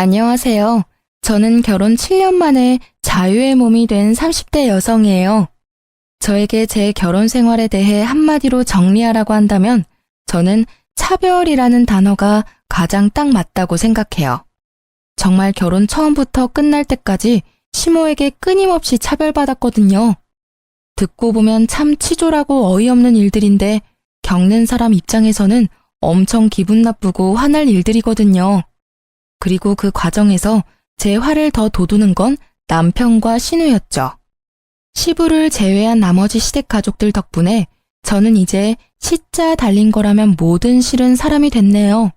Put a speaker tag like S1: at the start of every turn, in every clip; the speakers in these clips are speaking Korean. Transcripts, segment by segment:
S1: 안녕하세요. 저는 결혼 7년 만에 자유의 몸이 된 30대 여성이에요. 저에게 제 결혼 생활에 대해 한마디로 정리하라고 한다면 저는 차별이라는 단어가 가장 딱 맞다고 생각해요. 정말 결혼 처음부터 끝날 때까지 시모에게 끊임없이 차별받았거든요. 듣고 보면 참 치졸하고 어이없는 일들인데 겪는 사람 입장에서는 엄청 기분 나쁘고 화날 일들이거든요. 그리고 그 과정에서 제 화를 더 돋우는 건 남편과 신우였죠. 시부를 제외한 나머지 시댁 가족들 덕분에 저는 이제 시자 달린 거라면 뭐든 싫은 사람이 됐네요.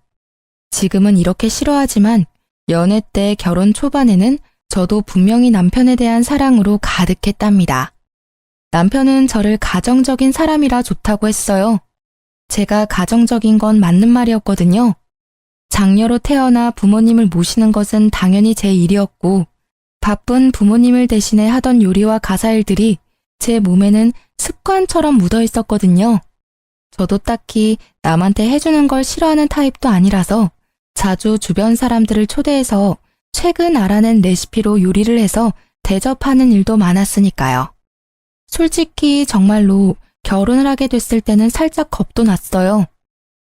S1: 지금은 이렇게 싫어하지만 연애 때 결혼 초반에는 저도 분명히 남편에 대한 사랑으로 가득했답니다. 남편은 저를 가정적인 사람이라 좋다고 했어요. 제가 가정적인 건 맞는 말이었거든요. 장녀로 태어나 부모님을 모시는 것은 당연히 제 일이었고 바쁜 부모님을 대신해 하던 요리와 가사일들이 제 몸에는 습관처럼 묻어 있었거든요. 저도 딱히 남한테 해주는 걸 싫어하는 타입도 아니라서 자주 주변 사람들을 초대해서 최근 알아낸 레시피로 요리를 해서 대접하는 일도 많았으니까요. 솔직히 정말로 결혼을 하게 됐을 때는 살짝 겁도 났어요.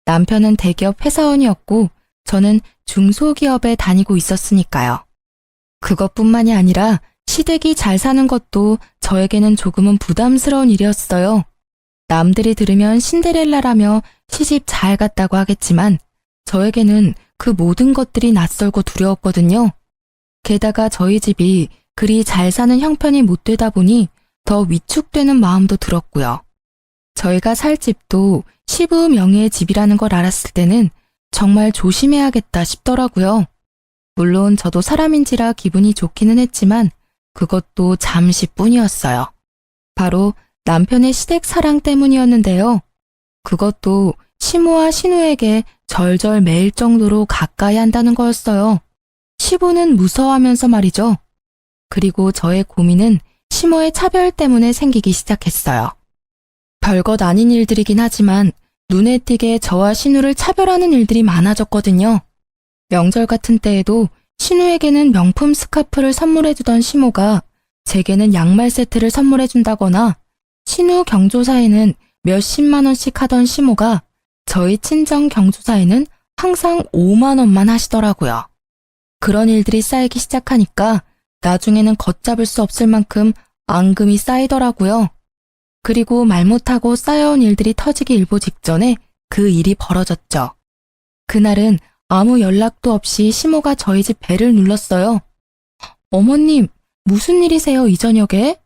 S1: 남편은 대기업 회사원이었고 저는 중소기업에 다니고 있었으니까요. 그것뿐만이 아니라 시댁이 잘 사는 것도 저에게는 조금은 부담스러운 일이었어요. 남들이 들으면 신데렐라라며 시집 잘 갔다고 하겠지만 저에게는 그 모든 것들이 낯설고 두려웠거든요. 게다가 저희 집이 그리 잘 사는 형편이 못 되다 보니 더 위축되는 마음도 들었고요. 저희가 살 집도 시부 명의의 집이라는 걸 알았을 때는 정말 조심해야겠다 싶더라고요. 물론 저도 사람인지라 기분이 좋기는 했지만 그것도 잠시뿐이었어요. 바로 남편의 시댁 사랑 때문이었는데요. 그것도 시모와 신우에게 절절 매일 정도로 가까이 한다는 거였어요. 시부는 무서워하면서 말이죠. 그리고 저의 고민은 시모의 차별 때문에 생기기 시작했어요. 별것 아닌 일들이긴 하지만 눈에 띄게 저와 신우를 차별하는 일들이 많아졌거든요. 명절 같은 때에도 신우에게는 명품 스카프를 선물해주던 시모가 제게는 양말 세트를 선물해준다거나 신우 경조사에는 몇십만 원씩 하던 시모가 저희 친정 경조사에는 항상 5만 원만 하시더라고요. 그런 일들이 쌓이기 시작하니까 나중에는 걷잡을 수 없을 만큼 앙금이 쌓이더라고요. 그리고 말 못하고 쌓여온 일들이 터지기 일보 직전에 그 일이 벌어졌죠. 그날은 아무 연락도 없이 시모가 저희 집 벨을 눌렀어요. 어머님, 무슨 일이세요, 이 저녁에?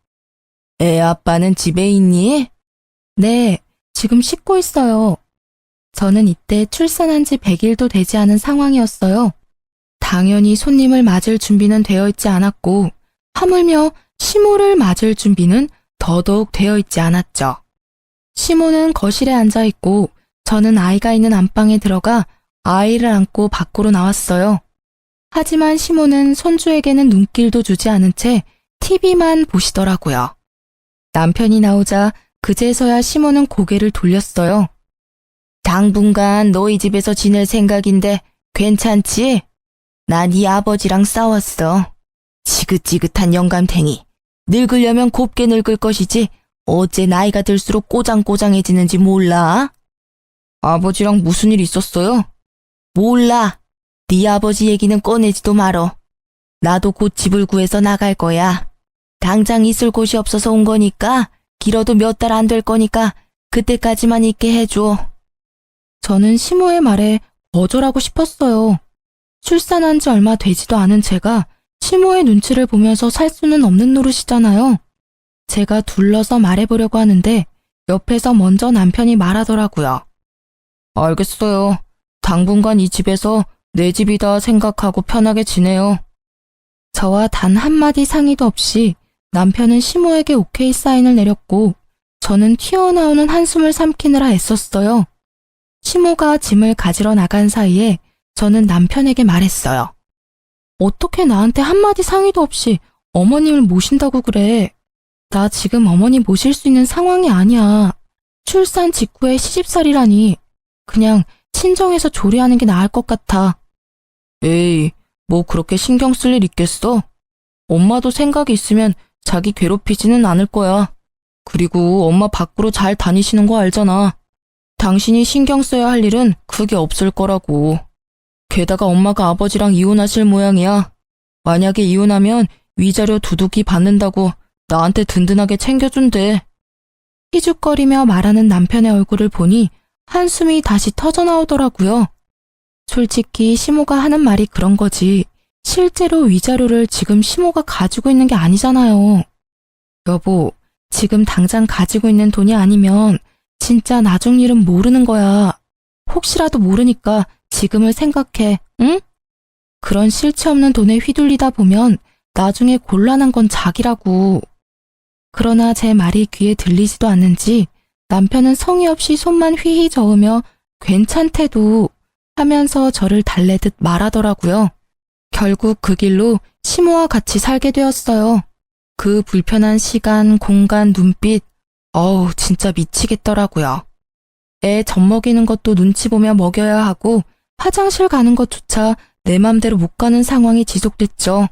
S1: 애 아빠는 집에 있니? 네, 지금 씻고 있어요. 저는 이때 출산한 지 100일도 되지 않은 상황이었어요. 당연히 손님을 맞을 준비는 되어 있지 않았고 하물며 시모를 맞을 준비는 더더욱 되어 있지 않았죠. 시모는 거실에 앉아 있고 저는 아이가 있는 안방에 들어가 아이를 안고 밖으로 나왔어요. 하지만 시모는 손주에게는 눈길도 주지 않은 채 TV만 보시더라고요. 남편이 나오자 그제서야 시모는 고개를 돌렸어요. 당분간 너희 집에서 지낼 생각인데 괜찮지? 나 네 아버지랑 싸웠어. 지긋지긋한 영감탱이. 늙으려면 곱게 늙을 것이지 어째 나이가 들수록 꼬장꼬장해지는지 몰라? 아버지랑 무슨 일 있었어요? 몰라. 네 아버지 얘기는 꺼내지도 말어. 나도 곧 집을 구해서 나갈 거야. 당장 있을 곳이 없어서 온 거니까 길어도 몇 달 안 될 거니까 그때까지만 있게 해줘. 저는 시모의 말에 거절하고 싶었어요. 출산한 지 얼마 되지도 않은 제가 시모의 눈치를 보면서 살 수는 없는 노릇이잖아요. 제가 둘러서 말해보려고 하는데 옆에서 먼저 남편이 말하더라고요. 알겠어요. 당분간 이 집에서 내 집이다 생각하고 편하게 지내요. 저와 단 한마디 상의도 없이 남편은 시모에게 오케이 사인을 내렸고 저는 튀어나오는 한숨을 삼키느라 애썼어요. 시모가 짐을 가지러 나간 사이에 저는 남편에게 말했어요. 어떻게 나한테 한마디 상의도 없이 어머님을 모신다고 그래. 나 지금 어머니 모실 수 있는 상황이 아니야. 출산 직후에 시집살이라니. 그냥 친정에서 조리하는 게 나을 것 같아. 에이, 뭐 그렇게 신경 쓸 일 있겠어? 엄마도 생각이 있으면 자기 괴롭히지는 않을 거야. 그리고 엄마 밖으로 잘 다니시는 거 알잖아. 당신이 신경 써야 할 일은 크게 없을 거라고. 게다가 엄마가 아버지랑 이혼하실 모양이야. 만약에 이혼하면 위자료 두둑이 받는다고 나한테 든든하게 챙겨준대. 희죽거리며 말하는 남편의 얼굴을 보니 한숨이 다시 터져나오더라고요. 솔직히 시모가 하는 말이 그런 거지. 실제로 위자료를 지금 시모가 가지고 있는 게 아니잖아요. 여보, 지금 당장 가지고 있는 돈이 아니면 진짜 나중 일은 모르는 거야. 혹시라도 모르니까 지금을 생각해, 응? 그런 실체 없는 돈에 휘둘리다 보면 나중에 곤란한 건 자기라고. 그러나 제 말이 귀에 들리지도 않는지 남편은 성의 없이 손만 휘휘 저으며 괜찮대도 하면서 저를 달래듯 말하더라고요. 결국 그 길로 시모와 같이 살게 되었어요. 그 불편한 시간, 공간, 눈빛, 진짜 미치겠더라고요. 애 젖먹이는 것도 눈치 보며 먹여야 하고 화장실 가는 것조차 내 맘대로 못 가는 상황이 지속됐죠.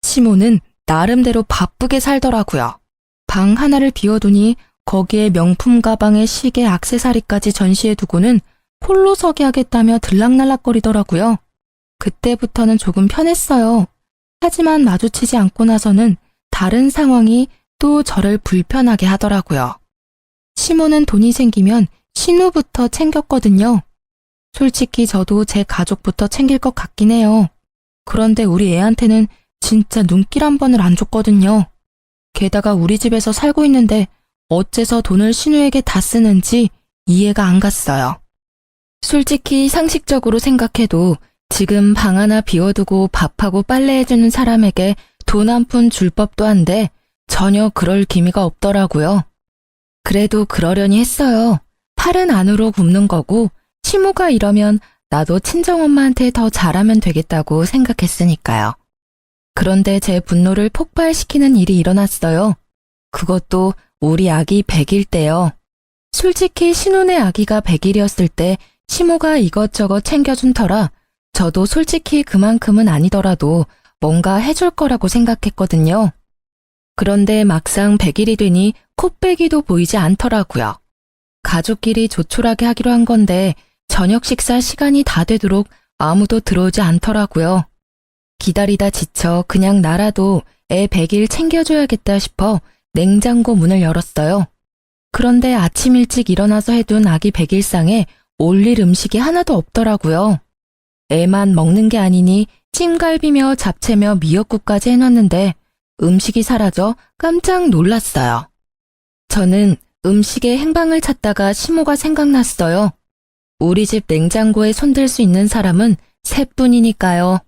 S1: 시모는 나름대로 바쁘게 살더라고요. 방 하나를 비워두니 거기에 명품 가방에 시계, 액세서리까지 전시해두고는 홀로 서게 하겠다며 들락날락거리더라고요. 그때부터는 조금 편했어요. 하지만 마주치지 않고 나서는 다른 상황이 또 저를 불편하게 하더라고요. 시모는 돈이 생기면 신우부터 챙겼거든요. 솔직히 저도 제 가족부터 챙길 것 같긴 해요. 그런데 우리 애한테는 진짜 눈길 한 번을 안 줬거든요. 게다가 우리 집에서 살고 있는데 어째서 돈을 신우에게 다 쓰는지 이해가 안 갔어요. 솔직히 상식적으로 생각해도 지금 방 하나 비워두고 밥하고 빨래해주는 사람에게 돈 한 푼 줄 법도 한데 전혀 그럴 기미가 없더라고요. 그래도 그러려니 했어요. 팔은 안으로 굽는 거고 시모가 이러면 나도 친정엄마한테 더 잘하면 되겠다고 생각했으니까요. 그런데 제 분노를 폭발시키는 일이 일어났어요. 그것도 우리 아기 100일 때요. 솔직히 신혼의 아기가 100일이었을 때 시모가 이것저것 챙겨준 터라 저도 솔직히 그만큼은 아니더라도 뭔가 해줄 거라고 생각했거든요. 그런데 막상 100일이 되니 코빼기도 보이지 않더라고요. 가족끼리 조촐하게 하기로 한 건데 저녁 식사 시간이 다 되도록 아무도 들어오지 않더라고요. 기다리다 지쳐 그냥 나라도 애 100일 챙겨줘야겠다 싶어 냉장고 문을 열었어요. 그런데 아침 일찍 일어나서 해둔 아기 100일상에 올릴 음식이 하나도 없더라고요. 애만 먹는 게 아니니 찜갈비며 잡채며 미역국까지 해놨는데 음식이 사라져 깜짝 놀랐어요. 저는 음식의 행방을 찾다가 시모가 생각났어요. 우리 집 냉장고에 손댈 수 있는 사람은 셋뿐이니까요.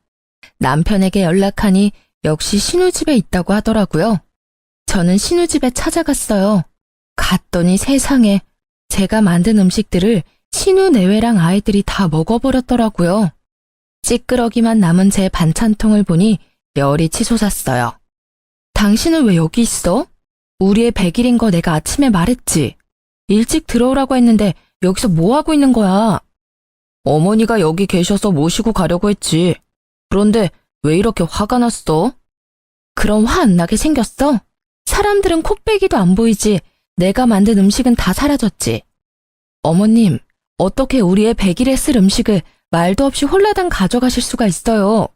S1: 남편에게 연락하니 역시 신우집에 있다고 하더라고요. 저는 신우집에 찾아갔어요. 갔더니 세상에 제가 만든 음식들을 신우 내외랑 아이들이 다 먹어버렸더라고요. 찌끄러기만 남은 제 반찬통을 보니 열이 치솟았어요. 당신은 왜 여기 있어? 우리의 100일인 거 내가 아침에 말했지. 일찍 들어오라고 했는데 여기서 뭐 하고 있는 거야? 어머니가 여기 계셔서 모시고 가려고 했지. 그런데 왜 이렇게 화가 났어? 그럼 화 안 나게 생겼어? 사람들은 코빼기도 안 보이지. 내가 만든 음식은 다 사라졌지. 어머님, 어떻게 우리의 100일에 쓸 음식을 말도 없이 홀라당 가져가실 수가 있어요?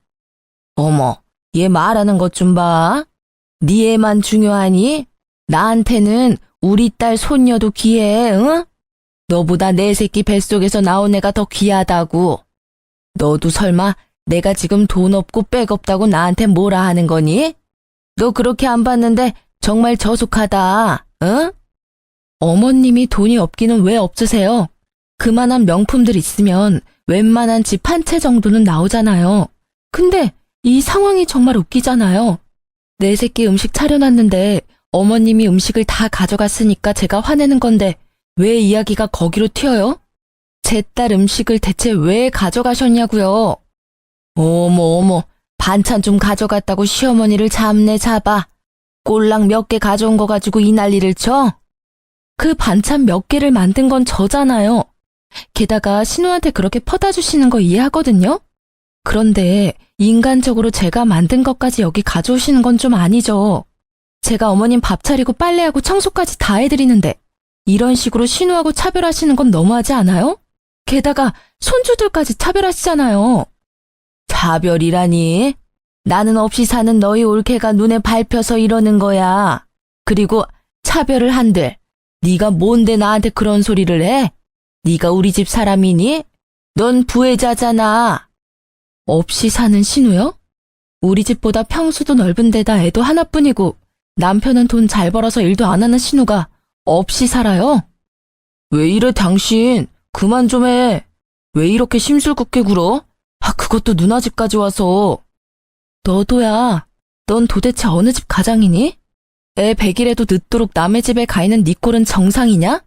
S1: 어머, 얘 말하는 것 좀 봐. 네 애만 중요하니? 나한테는 우리 딸 손녀도 귀해, 응? 너보다 내 새끼 뱃속에서 나온 애가 더 귀하다고. 너도 설마 내가 지금 돈 없고 백 없다고 나한테 뭐라 하는 거니? 너 그렇게 안 봤는데 정말 저속하다, 응? 어머님이 돈이 없기는 왜 없으세요? 그만한 명품들 있으면 웬만한 집 한 채 정도는 나오잖아요. 근데 이 상황이 정말 웃기잖아요. 내 새끼 음식 차려놨는데 어머님이 음식을 다 가져갔으니까 제가 화내는 건데 왜 이야기가 거기로 튀어요? 제 딸 음식을 대체 왜 가져가셨냐고요? 어머, 반찬 좀 가져갔다고 시어머니를 잡네 잡아. 꼴랑 몇 개 가져온 거 가지고 이 난리를 쳐? 그 반찬 몇 개를 만든 건 저잖아요. 게다가 신우한테 그렇게 퍼다 주시는 거 이해하거든요? 그런데 인간적으로 제가 만든 것까지 여기 가져오시는 건 좀 아니죠. 제가 어머님 밥 차리고 빨래하고 청소까지 다 해드리는데 이런 식으로 신우하고 차별하시는 건 너무하지 않아요? 게다가 손주들까지 차별하시잖아요. 차별이라니? 나는 없이 사는 너희 올케가 눈에 밟혀서 이러는 거야. 그리고 차별을 한들 네가 뭔데 나한테 그런 소리를 해? 네가 우리 집 사람이니? 넌 부혜자잖아. 없이 사는 신우요? 우리 집보다 평수도 넓은 데다 애도 하나뿐이고 남편은 돈 잘 벌어서 일도 안 하는 신우가 없이 살아요? 왜 이래 당신? 그만 좀 해. 왜 이렇게 심술궂게 굴어? 그것도 누나 집까지 와서. 너도야. 넌 도대체 어느 집 가장이니? 애 100일에도 늦도록 남의 집에 가 있는 네 꼴은 정상이냐?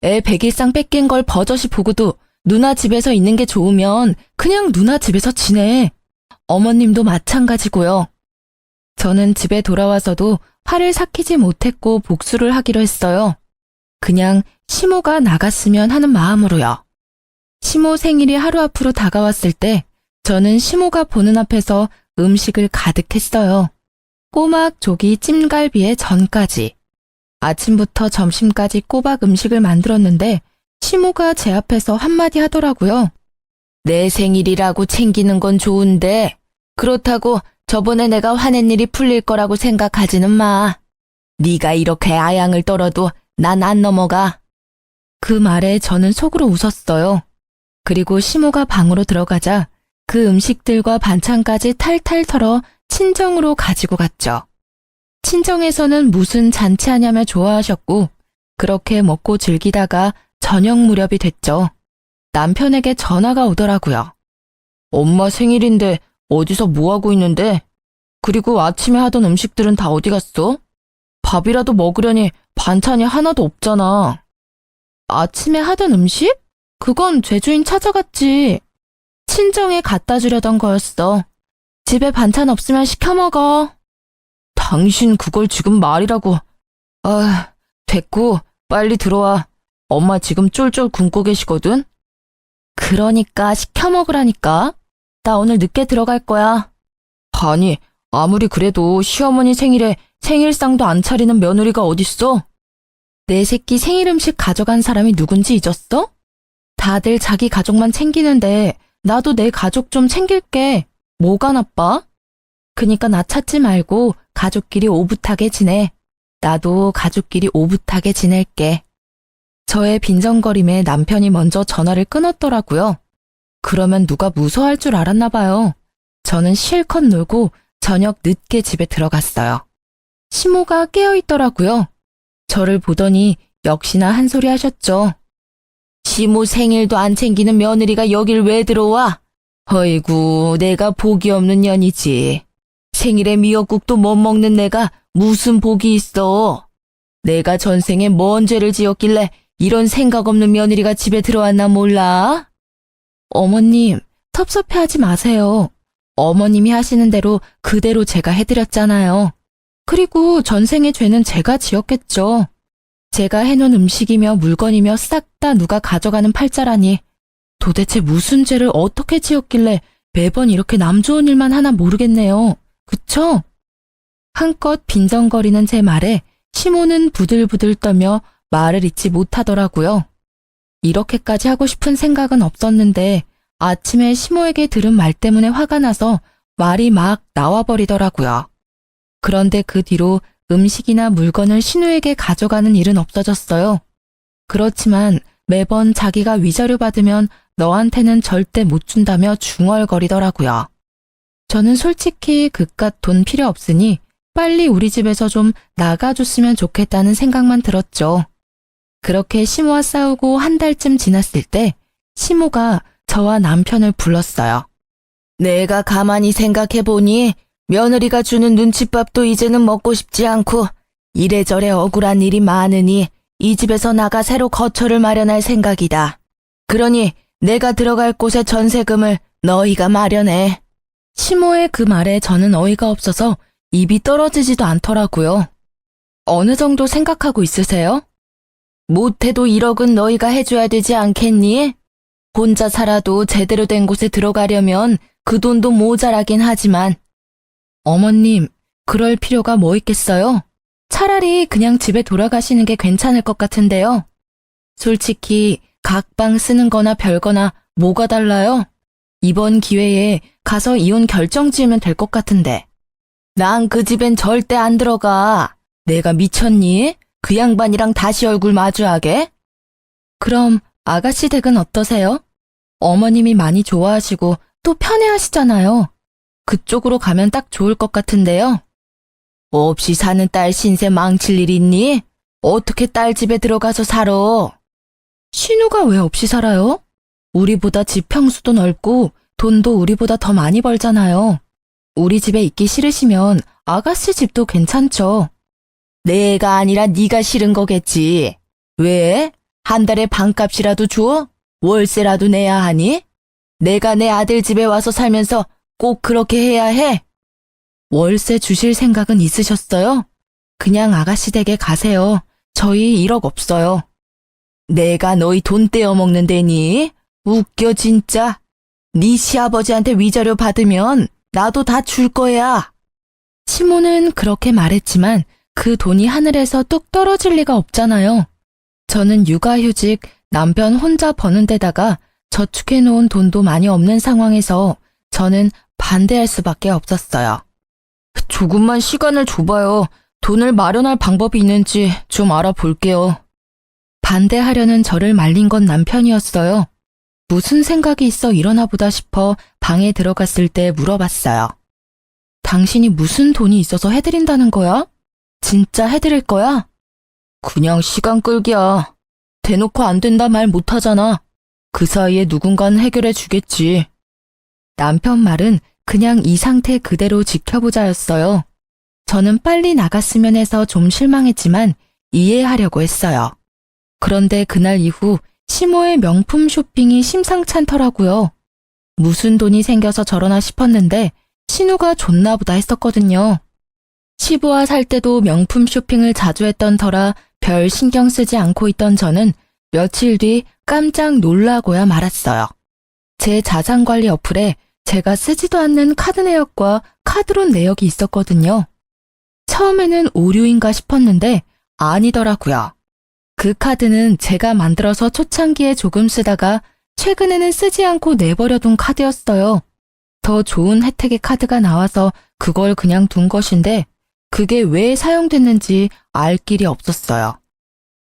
S1: 애 100일상 뺏긴 걸 버젓이 보고도 누나 집에서 있는 게 좋으면 그냥 누나 집에서 지내. 어머님도 마찬가지고요. 저는 집에 돌아와서도 화를 삭히지 못했고 복수를 하기로 했어요. 그냥 시모가 나갔으면 하는 마음으로요. 시모 생일이 하루 앞으로 다가왔을 때 저는 시모가 보는 앞에서 음식을 가득 했어요. 꼬막, 조기, 찜갈비에 전까지. 아침부터 점심까지 꼬박 음식을 만들었는데 시모가 제 앞에서 한마디 하더라고요. 내 생일이라고 챙기는 건 좋은데 그렇다고 저번에 내가 화낸 일이 풀릴 거라고 생각하지는 마. 네가 이렇게 아양을 떨어도 난 안 넘어가. 그 말에 저는 속으로 웃었어요. 그리고 시모가 방으로 들어가자 그 음식들과 반찬까지 탈탈 털어 친정으로 가지고 갔죠. 친정에서는 무슨 잔치하냐며 좋아하셨고 그렇게 먹고 즐기다가 저녁 무렵이 됐죠. 남편에게 전화가 오더라고요. 엄마 생일인데 어디서 뭐하고 있는데? 그리고 아침에 하던 음식들은 다 어디 갔어? 밥이라도 먹으려니 반찬이 하나도 없잖아. 아침에 하던 음식? 그건 죄주인 찾아갔지. 친정에 갖다 주려던 거였어. 집에 반찬 없으면 시켜 먹어. 당신 그걸 지금 말이라고. 됐고 빨리 들어와. 엄마 지금 쫄쫄 굶고 계시거든. 그러니까 시켜 먹으라니까. 나 오늘 늦게 들어갈 거야. 아니, 아무리 그래도 시어머니 생일에 생일상도 안 차리는 며느리가 어딨어? 내 새끼 생일 음식 가져간 사람이 누군지 잊었어? 다들 자기 가족만 챙기는데 나도 내 가족 좀 챙길게. 뭐가 나빠? 그니까 나 찾지 말고 가족끼리 오붓하게 지내. 나도 가족끼리 오붓하게 지낼게. 저의 빈정거림에 남편이 먼저 전화를 끊었더라고요. 그러면 누가 무서워할 줄 알았나 봐요. 저는 실컷 놀고 저녁 늦게 집에 들어갔어요. 시모가 깨어있더라고요. 저를 보더니 역시나 한 소리 하셨죠. 시모 생일도 안 챙기는 며느리가 여길 왜 들어와? 어이구, 내가 복이 없는 년이지. 생일에 미역국도 못 먹는 내가 무슨 복이 있어. 내가 전생에 뭔 죄를 지었길래 이런 생각 없는 며느리가 집에 들어왔나 몰라? 어머님, 섭섭해하지 마세요. 어머님이 하시는 대로 그대로 제가 해드렸잖아요. 그리고 전생의 죄는 제가 지었겠죠. 제가 해놓은 음식이며 물건이며 싹 다 누가 가져가는 팔자라니. 도대체 무슨 죄를 어떻게 지었길래 매번 이렇게 남 좋은 일만 하나 모르겠네요. 그쵸? 한껏 빈정거리는 제 말에 시모는 부들부들 떨며 말을 잇지 못하더라고요. 이렇게까지 하고 싶은 생각은 없었는데 아침에 시모에게 들은 말 때문에 화가 나서 말이 막 나와버리더라고요. 그런데 그 뒤로 음식이나 물건을 신우에게 가져가는 일은 없어졌어요. 그렇지만 매번 자기가 위자료 받으면 너한테는 절대 못 준다며 중얼거리더라고요. 저는 솔직히 그깟 돈 필요 없으니 빨리 우리 집에서 좀 나가줬으면 좋겠다는 생각만 들었죠. 그렇게 시모와 싸우고 한 달쯤 지났을 때 시모가 저와 남편을 불렀어요. 내가 가만히 생각해보니 며느리가 주는 눈칫밥도 이제는 먹고 싶지 않고 이래저래 억울한 일이 많으니 이 집에서 나가 새로 거처를 마련할 생각이다. 그러니 내가 들어갈 곳의 전세금을 너희가 마련해. 시모의 그 말에 저는 어이가 없어서 입이 떨어지지도 않더라고요. 어느 정도 생각하고 있으세요? 못해도 1억은 너희가 해줘야 되지 않겠니? 혼자 살아도 제대로 된 곳에 들어가려면 그 돈도 모자라긴 하지만. 어머님, 그럴 필요가 뭐 있겠어요? 차라리 그냥 집에 돌아가시는 게 괜찮을 것 같은데요. 솔직히 각방 쓰는 거나 별거나 뭐가 달라요? 이번 기회에 가서 이혼 결정 지으면 될 것 같은데. 난 그 집엔 절대 안 들어가. 내가 미쳤니? 그 양반이랑 다시 얼굴 마주하게? 그럼 아가씨 댁은 어떠세요? 어머님이 많이 좋아하시고 또 편해하시잖아요. 그쪽으로 가면 딱 좋을 것 같은데요. 없이 사는 딸 신세 망칠 일 있니? 어떻게 딸 집에 들어가서 살아? 신우가 왜 없이 살아요? 우리보다 집 평수도 넓고 돈도 우리보다 더 많이 벌잖아요. 우리 집에 있기 싫으시면 아가씨 집도 괜찮죠. 내가 아니라 네가 싫은 거겠지. 왜? 한 달에 방값이라도 줘? 월세라도 내야 하니? 내가 내 아들 집에 와서 살면서 꼭 그렇게 해야 해? 월세 주실 생각은 있으셨어요? 그냥 아가씨 댁에 가세요. 저희 1억 없어요. 내가 너희 돈 떼어먹는 데니? 웃겨 진짜. 네 시아버지한테 위자료 받으면 나도 다 줄 거야. 시모는 그렇게 말했지만 그 돈이 하늘에서 뚝 떨어질 리가 없잖아요. 저는 육아휴직 남편 혼자 버는 데다가 저축해놓은 돈도 많이 없는 상황에서 저는 반대할 수밖에 없었어요. 조금만 시간을 줘봐요. 돈을 마련할 방법이 있는지 좀 알아볼게요. 반대하려는 저를 말린 건 남편이었어요. 무슨 생각이 있어 이러나 보다 싶어 방에 들어갔을 때 물어봤어요. 당신이 무슨 돈이 있어서 해드린다는 거야? 진짜 해드릴 거야? 그냥 시간 끌기야. 대놓고 안 된다 말 못하잖아. 그 사이에 누군가는 해결해 주겠지. 남편 말은 그냥 이 상태 그대로 지켜보자였어요. 저는 빨리 나갔으면 해서 좀 실망했지만 이해하려고 했어요. 그런데 그날 이후 시모의 명품 쇼핑이 심상찮더라고요. 무슨 돈이 생겨서 저러나 싶었는데 신우가 좋나 보다 했었거든요. 시부와 살 때도 명품 쇼핑을 자주 했던 터라 별 신경 쓰지 않고 있던 저는 며칠 뒤 깜짝 놀라고야 말았어요. 제 자산관리 어플에 제가 쓰지도 않는 카드 내역과 카드론 내역이 있었거든요. 처음에는 오류인가 싶었는데 아니더라고요. 그 카드는 제가 만들어서 초창기에 조금 쓰다가 최근에는 쓰지 않고 내버려둔 카드였어요. 더 좋은 혜택의 카드가 나와서 그걸 그냥 둔 것인데 그게 왜 사용됐는지 알 길이 없었어요.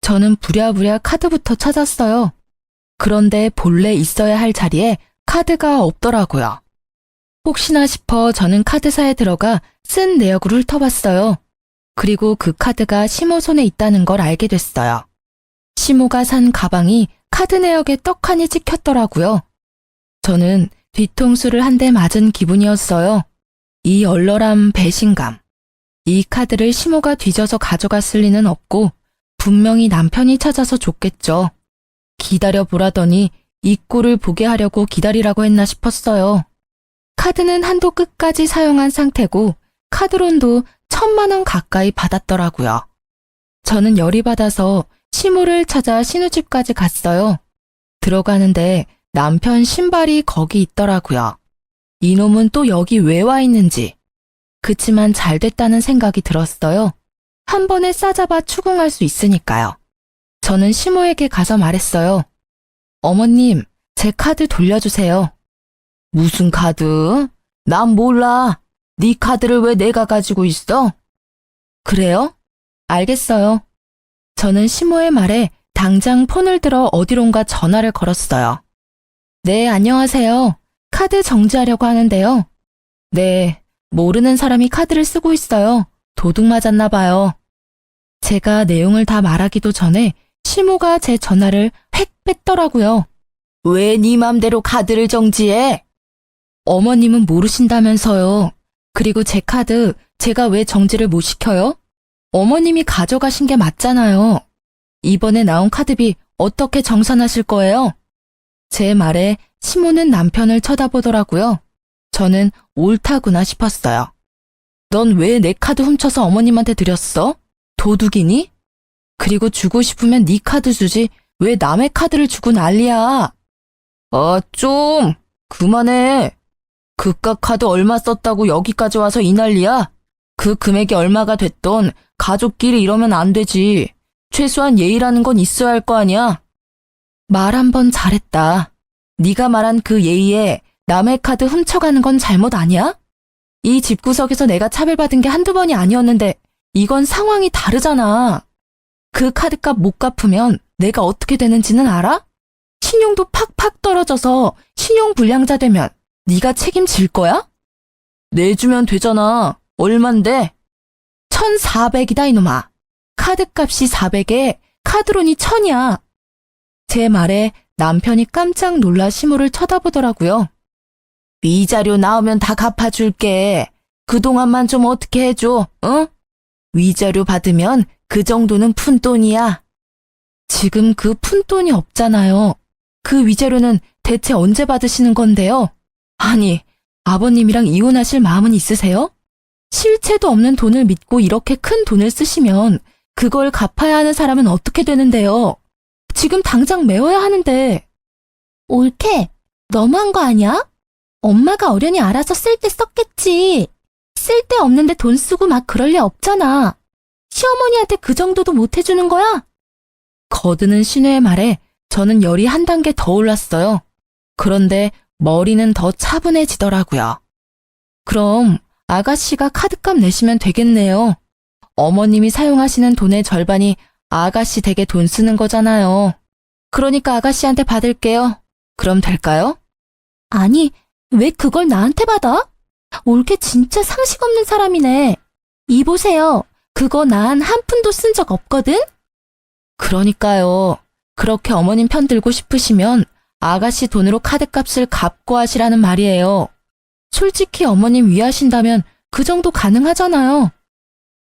S1: 저는 부랴부랴 카드부터 찾았어요. 그런데 본래 있어야 할 자리에 카드가 없더라고요. 혹시나 싶어 저는 카드사에 들어가 쓴 내역을 훑어봤어요. 그리고 그 카드가 시모 손에 있다는 걸 알게 됐어요. 시모가 산 가방이 카드 내역에 떡하니 찍혔더라고요. 저는 뒤통수를 한 대 맞은 기분이었어요. 이 얼얼한 배신감. 이 카드를 시모가 뒤져서 가져갔을 리는 없고 분명히 남편이 찾아서 줬겠죠. 기다려보라더니 이 꼴을 보게 하려고 기다리라고 했나 싶었어요. 카드는 한도 끝까지 사용한 상태고 카드론도 1,000만 원 가까이 받았더라고요. 저는 열이 받아서 시모를 찾아 신우집까지 갔어요. 들어가는데 남편 신발이 거기 있더라고요. 이놈은 또 여기 왜 와 있는지. 그치만 잘 됐다는 생각이 들었어요. 한 번에 싸잡아 추궁할 수 있으니까요. 저는 시모에게 가서 말했어요. 어머님, 제 카드 돌려주세요. 무슨 카드? 난 몰라. 네 카드를 왜 내가 가지고 있어? 그래요? 알겠어요. 저는 시모의 말에 당장 폰을 들어 어디론가 전화를 걸었어요. 네, 안녕하세요. 카드 정지하려고 하는데요. 네, 모르는 사람이 카드를 쓰고 있어요. 도둑 맞았나 봐요. 제가 내용을 다 말하기도 전에 시모가 제 전화를 획 뺐더라고요. 왜 네 맘대로 카드를 정지해? 어머님은 모르신다면서요. 그리고 제 카드 제가 왜 정지를 못 시켜요? 어머님이 가져가신 게 맞잖아요. 이번에 나온 카드비 어떻게 정산하실 거예요? 제 말에 시모는 남편을 쳐다보더라고요. 저는 옳다구나 싶었어요. 넌 왜 내 카드 훔쳐서 어머님한테 드렸어? 도둑이니? 그리고 주고 싶으면 네 카드 주지 왜 남의 카드를 주고 난리야? 좀 그만해. 그깟 카드 얼마 썼다고 여기까지 와서 이 난리야? 그 금액이 얼마가 됐던 가족끼리 이러면 안 되지. 최소한 예의라는 건 있어야 할 거 아니야? 말 한 번 잘했다. 네가 말한 그 예의에 남의 카드 훔쳐가는 건 잘못 아니야? 이 집구석에서 내가 차별받은 게 한두 번이 아니었는데 이건 상황이 다르잖아. 그 카드값 못 갚으면 내가 어떻게 되는지는 알아? 신용도 팍팍 떨어져서 신용불량자 되면 네가 책임질 거야? 내주면 되잖아. 얼만데? 1,400이다 이놈아. 카드값이 400에 카드론이 1,000이야. 제 말에 남편이 깜짝 놀라 시모를 쳐다보더라고요. 위자료 나오면 다 갚아줄게. 그동안만 좀 어떻게 해줘, 응? 위자료 받으면 그 정도는 푼돈이야. 지금 그 푼돈이 없잖아요. 그 위자료는 대체 언제 받으시는 건데요? 아니, 아버님이랑 이혼하실 마음은 있으세요? 실체도 없는 돈을 믿고 이렇게 큰 돈을 쓰시면 그걸 갚아야 하는 사람은 어떻게 되는데요? 지금 당장 메워야 하는데. 옳게, 너무한 거 아니야? 엄마가 어련히 알아서 쓸 때 썼겠지. 쓸 데 없는데 돈 쓰고 막 그럴 리 없잖아. 시어머니한테 그 정도도 못 해주는 거야? 거드는 시누의 말에 저는 열이 한 단계 더 올랐어요. 그런데 머리는 더 차분해지더라고요. 그럼 아가씨가 카드값 내시면 되겠네요. 어머님이 사용하시는 돈의 절반이 아가씨 댁에 돈 쓰는 거잖아요. 그러니까 아가씨한테 받을게요. 그럼 될까요? 아니, 왜 그걸 나한테 받아? 올케 진짜 상식 없는 사람이네. 이 보세요. 그거 난 한 푼도 쓴 적 없거든? 그러니까요. 그렇게 어머님 편 들고 싶으시면 아가씨 돈으로 카드값을 갚고 하시라는 말이에요. 솔직히 어머님 위하신다면 그 정도 가능하잖아요.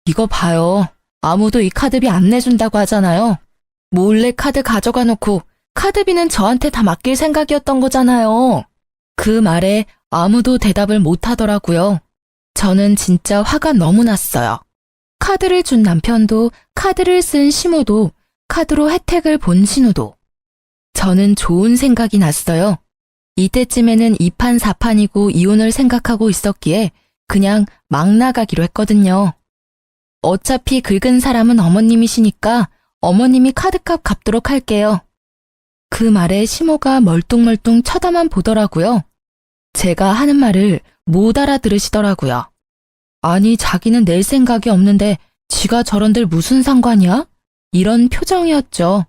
S1: 이거 봐요. 아무도 이 카드비 안 내준다고 하잖아요. 몰래 카드 가져가 놓고 카드비는 저한테 다 맡길 생각이었던 거잖아요. 그 말에 아무도 대답을 못 하더라고요. 저는 진짜 화가 너무 났어요. 카드를 준 남편도, 카드를 쓴 시모도, 카드로 혜택을 본 신우도. 저는 좋은 생각이 났어요. 이때쯤에는 2판 4판이고 이혼을 생각하고 있었기에 그냥 막 나가기로 했거든요. 어차피 긁은 사람은 어머님이시니까 어머님이 카드값 갚도록 할게요. 그 말에 시모가 멀뚱멀뚱 쳐다만 보더라고요. 제가 하는 말을 못 알아들으시더라고요. 아니, 자기는 낼 생각이 없는데 지가 저런들 무슨 상관이야? 이런 표정이었죠.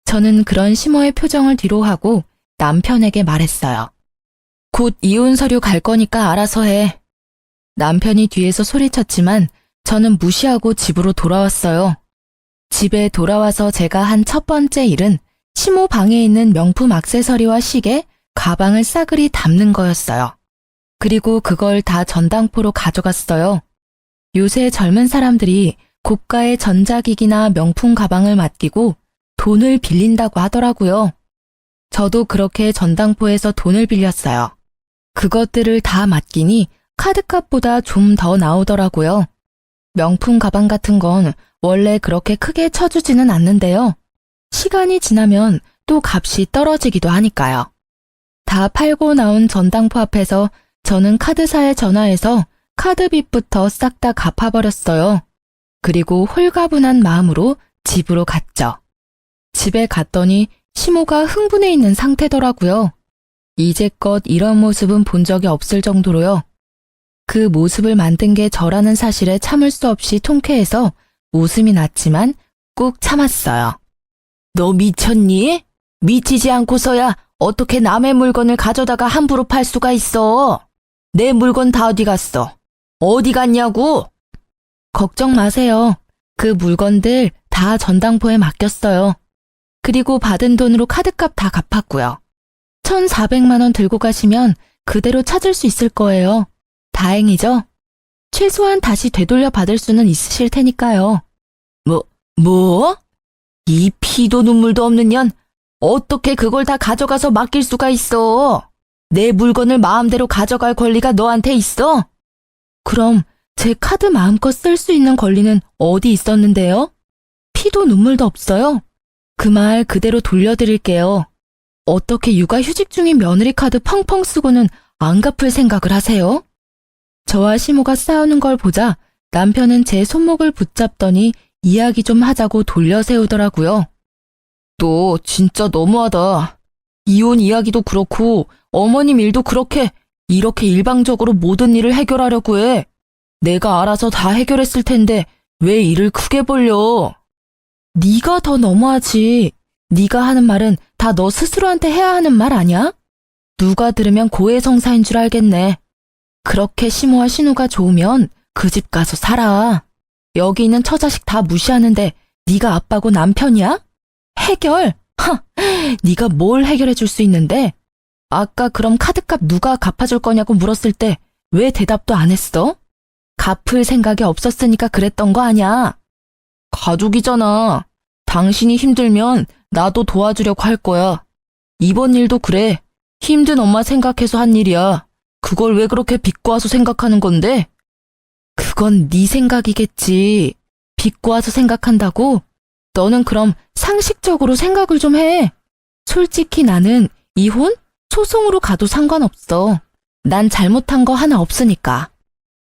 S1: 저는 그런 시모의 표정을 뒤로하고 남편에게 말했어요. 곧 이혼 서류 갈 거니까 알아서 해. 남편이 뒤에서 소리쳤지만 저는 무시하고 집으로 돌아왔어요. 집에 돌아와서 제가 한 첫 번째 일은 시모 방에 있는 명품 액세서리와 시계, 가방을 싸그리 담는 거였어요. 그리고 그걸 다 전당포로 가져갔어요. 요새 젊은 사람들이 고가의 전자기기나 명품 가방을 맡기고 돈을 빌린다고 하더라고요. 저도 그렇게 전당포에서 돈을 빌렸어요. 그것들을 다 맡기니 카드값보다 좀 더 나오더라고요. 명품 가방 같은 건 원래 그렇게 크게 쳐주지는 않는데요. 시간이 지나면 또 값이 떨어지기도 하니까요. 다 팔고 나온 전당포 앞에서 저는 카드사에 전화해서 카드빚부터 싹 다 갚아버렸어요. 그리고 홀가분한 마음으로 집으로 갔죠. 집에 갔더니 시모가 흥분해 있는 상태더라고요. 이제껏 이런 모습은 본 적이 없을 정도로요. 그 모습을 만든 게 저라는 사실에 참을 수 없이 통쾌해서 웃음이 났지만 꾹 참았어요. 너 미쳤니? 미치지 않고서야 어떻게 남의 물건을 가져다가 함부로 팔 수가 있어? 내 물건 다 어디 갔어? 어디 갔냐고? 걱정 마세요. 그 물건들 다 전당포에 맡겼어요. 그리고 받은 돈으로 카드값 다 갚았고요. 1,400만 원 들고 가시면 그대로 찾을 수 있을 거예요. 다행이죠? 최소한 다시 되돌려 받을 수는 있으실 테니까요. 뭐? 이 피도 눈물도 없는 년, 어떻게 그걸 다 가져가서 맡길 수가 있어? 내 물건을 마음대로 가져갈 권리가 너한테 있어? 그럼 제 카드 마음껏 쓸 수 있는 권리는 어디 있었는데요? 피도 눈물도 없어요? 그 말 그대로 돌려드릴게요. 어떻게 육아휴직 중인 며느리 카드 펑펑 쓰고는 안 갚을 생각을 하세요? 저와 시모가 싸우는 걸 보자 남편은 제 손목을 붙잡더니 이야기 좀 하자고 돌려 세우더라고요. 너 진짜 너무하다. 이혼 이야기도 그렇고 어머님 일도 그렇게 이렇게 일방적으로 모든 일을 해결하려고 해. 내가 알아서 다 해결했을 텐데 왜 일을 크게 벌려? 네가 더 너무하지. 네가 하는 말은 다 너 스스로한테 해야 하는 말 아니야? 누가 들으면 고해성사인 줄 알겠네. 그렇게 시모와 신우가 좋으면 그 집 가서 살아. 여기 있는 처자식 다 무시하는데 네가 아빠고 남편이야? 해결? 네가 뭘 해결해 줄 수 있는데? 아까 그럼 카드값 누가 갚아줄 거냐고 물었을 때 왜 대답도 안 했어? 갚을 생각이 없었으니까 그랬던 거 아냐? 가족이잖아. 당신이 힘들면 나도 도와주려고 할 거야. 이번 일도 그래. 힘든 엄마 생각해서 한 일이야. 그걸 왜 그렇게 비꼬아서 생각하는 건데? 그건 네 생각이겠지. 비꼬아서 생각한다고? 너는 그럼 상식적으로 생각을 좀 해. 솔직히 나는 이혼? 소송으로 가도 상관없어. 난 잘못한 거 하나 없으니까.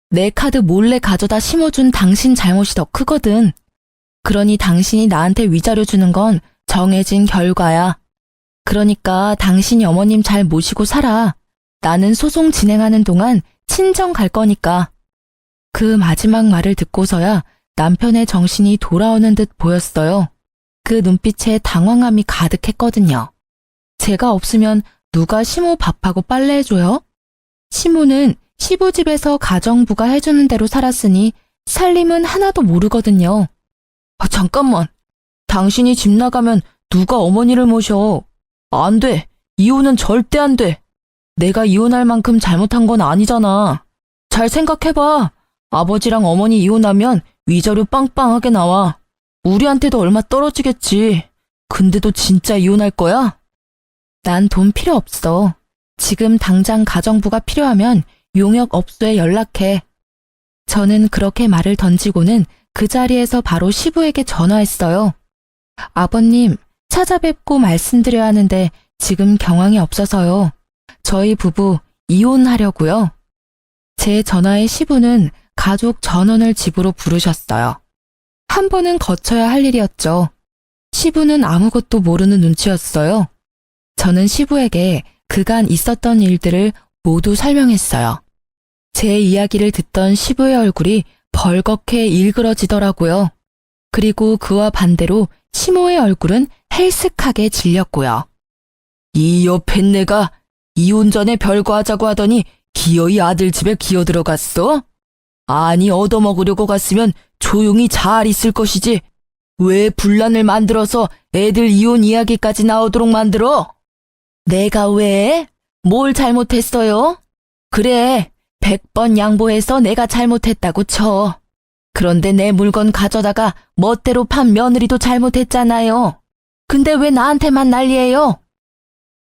S1: 내 카드 몰래 가져다 심어준 당신 잘못이 더 크거든. 그러니 당신이 나한테 위자료 주는 건 정해진 결과야. 그러니까 당신이 어머님 잘 모시고 살아. 나는 소송 진행하는 동안 친정 갈 거니까. 그 마지막 말을 듣고서야 남편의 정신이 돌아오는 듯 보였어요. 그 눈빛에 당황함이 가득했거든요. 제가 없으면 누가 시모 밥하고 빨래해줘요? 시모는 시부집에서 가정부가 해주는 대로 살았으니 살림은 하나도 모르거든요. 잠깐만. 당신이 집 나가면 누가 어머니를 모셔? 안 돼. 이혼은 절대 안 돼. 내가 이혼할 만큼 잘못한 건 아니잖아. 잘 생각해봐. 아버지랑 어머니 이혼하면 위자료 빵빵하게 나와. 우리한테도 얼마 떨어지겠지. 근데도 진짜 이혼할 거야? 난 돈 필요 없어. 지금 당장 가정부가 필요하면 용역업소에 연락해. 저는 그렇게 말을 던지고는 그 자리에서 바로 시부에게 전화했어요. 아버님, 찾아뵙고 말씀드려야 하는데 지금 경황이 없어서요. 저희 부부 이혼하려고요. 제 전화에 시부는 가족 전원을 집으로 부르셨어요. 한 번은 거쳐야 할 일이었죠. 시부는 아무것도 모르는 눈치였어요. 저는 시부에게 그간 있었던 일들을 모두 설명했어요. 제 이야기를 듣던 시부의 얼굴이 벌겋게 일그러지더라고요. 그리고 그와 반대로 시모의 얼굴은 헬쓱하게 질렸고요. 이 여팬네가 이혼 전에 별거 하자고 하더니 기어이 아들 집에 기어 들어갔어? 아니 얻어먹으려고 갔으면 조용히 잘 있을 것이지. 왜 분란을 만들어서 애들 이혼 이야기까지 나오도록 만들어? 내가 왜? 뭘 잘못했어요? 그래, 100번 양보해서 내가 잘못했다고 쳐. 그런데 내 물건 가져다가 멋대로 판 며느리도 잘못했잖아요. 근데 왜 나한테만 난리예요?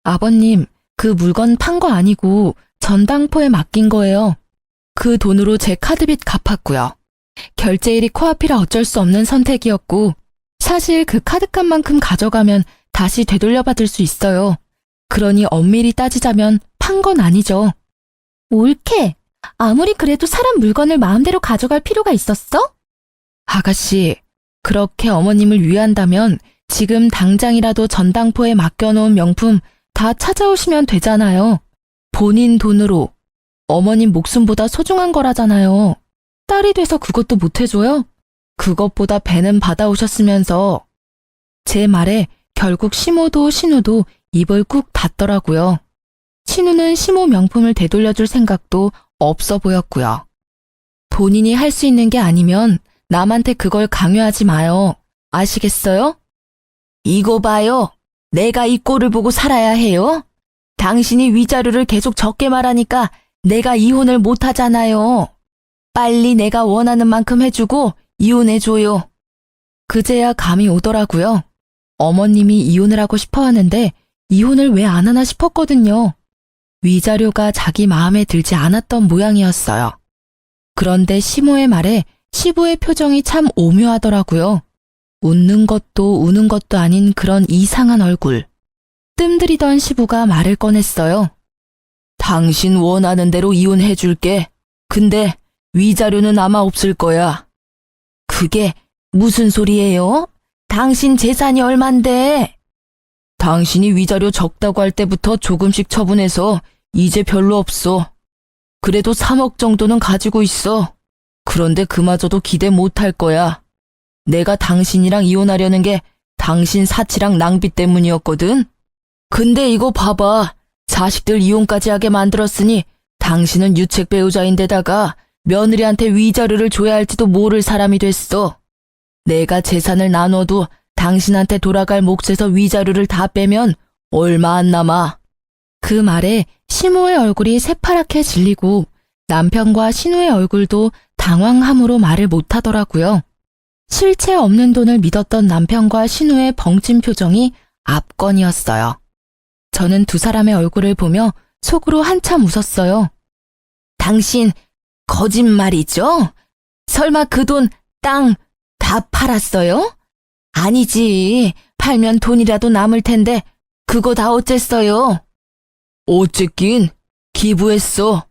S1: 아버님, 그 물건 판 거 아니고 전당포에 맡긴 거예요. 그 돈으로 제 카드빚 갚았고요. 결제일이 코앞이라 어쩔 수 없는 선택이었고 사실 그 카드값만큼 가져가면 다시 되돌려받을 수 있어요. 그러니 엄밀히 따지자면 판 건 아니죠. 옳게. 아무리 그래도 사람 물건을 마음대로 가져갈 필요가 있었어? 아가씨, 그렇게 어머님을 위한다면 지금 당장이라도 전당포에 맡겨놓은 명품 다 찾아오시면 되잖아요. 본인 돈으로. 어머님 목숨보다 소중한 거라잖아요. 딸이 돼서 그것도 못 해줘요? 그것보다 배는 받아오셨으면서. 제 말에 결국 시모도 신우도 입을 꾹 닫더라고요. 신우는 시모 명품을 되돌려줄 생각도 없어 보였고요. 본인이 할 수 있는 게 아니면 남한테 그걸 강요하지 마요. 아시겠어요? 이거 봐요. 내가 이 꼴을 보고 살아야 해요? 당신이 위자료를 계속 적게 말하니까 내가 이혼을 못 하잖아요. 빨리 내가 원하는 만큼 해주고 이혼해줘요. 그제야 감이 오더라고요. 어머님이 이혼을 하고 싶어 하는데 이혼을 왜 안 하나 싶었거든요. 위자료가 자기 마음에 들지 않았던 모양이었어요. 그런데 시모의 말에 시부의 표정이 참 오묘하더라고요. 웃는 것도 우는 것도 아닌 그런 이상한 얼굴. 뜸들이던 시부가 말을 꺼냈어요. 당신 원하는 대로 이혼해줄게. 근데 위자료는 아마 없을 거야. 그게 무슨 소리예요? 당신 재산이 얼만데? 당신이 위자료 적다고 할 때부터 조금씩 처분해서 이제 별로 없어. 그래도 3억 정도는 가지고 있어. 그런데 그마저도 기대 못할 거야. 내가 당신이랑 이혼하려는 게 당신 사치랑 낭비 때문이었거든. 근데 이거 봐봐. 자식들 이혼까지 하게 만들었으니 당신은 유책 배우자인데다가 며느리한테 위자료를 줘야 할지도 모를 사람이 됐어. 내가 재산을 나눠도 당신한테 돌아갈 몫에서 위자료를 다 빼면 얼마 안 남아. 그 말에 시모의 얼굴이 새파랗게 질리고 남편과 신우의 얼굴도 당황함으로 말을 못하더라고요. 실체 없는 돈을 믿었던 남편과 신우의 벙찐 표정이 압권이었어요. 저는 두 사람의 얼굴을 보며 속으로 한참 웃었어요. 당신 거짓말이죠? 설마 그 돈, 땅 다 팔았어요? 아니지. 팔면 돈이라도 남을 텐데 그거 다 어쨌어요? 어쨌긴 기부했어.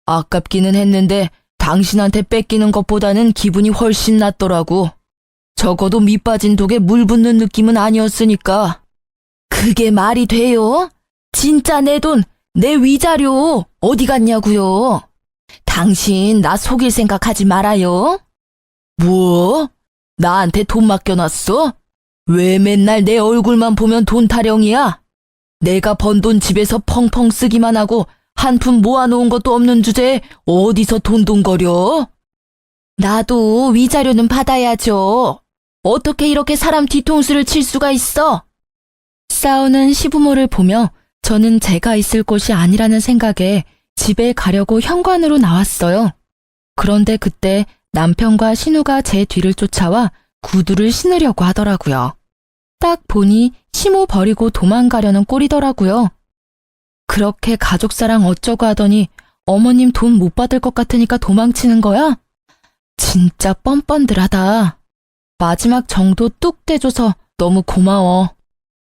S1: 아깝기는 했는데 당신한테 뺏기는 것보다는 기분이 훨씬 낫더라고. 적어도 밑 빠진 독에 물 붓는 느낌은 아니었으니까. 그게 말이 돼요? 진짜 내 돈, 내 위자료 어디 갔냐고요? 당신 나 속일 생각하지 말아요. 뭐? 나한테 돈 맡겨놨어? 왜 맨날 내 얼굴만 보면 돈 타령이야? 내가 번 돈 집에서 펑펑 쓰기만 하고 한 푼 모아놓은 것도 없는 주제에 어디서 돈돈거려? 나도 위자료는 받아야죠. 어떻게 이렇게 사람 뒤통수를 칠 수가 있어? 싸우는 시부모를 보며 저는 제가 있을 곳이 아니라는 생각에 집에 가려고 현관으로 나왔어요. 그런데 그때 남편과 신우가 제 뒤를 쫓아와 구두를 신으려고 하더라고요. 딱 보니 시모 버리고 도망가려는 꼴이더라고요. 그렇게 가족사랑 어쩌고 하더니 어머님 돈 못 받을 것 같으니까 도망치는 거야? 진짜 뻔뻔들하다. 마지막 정도 뚝 떼줘서 너무 고마워.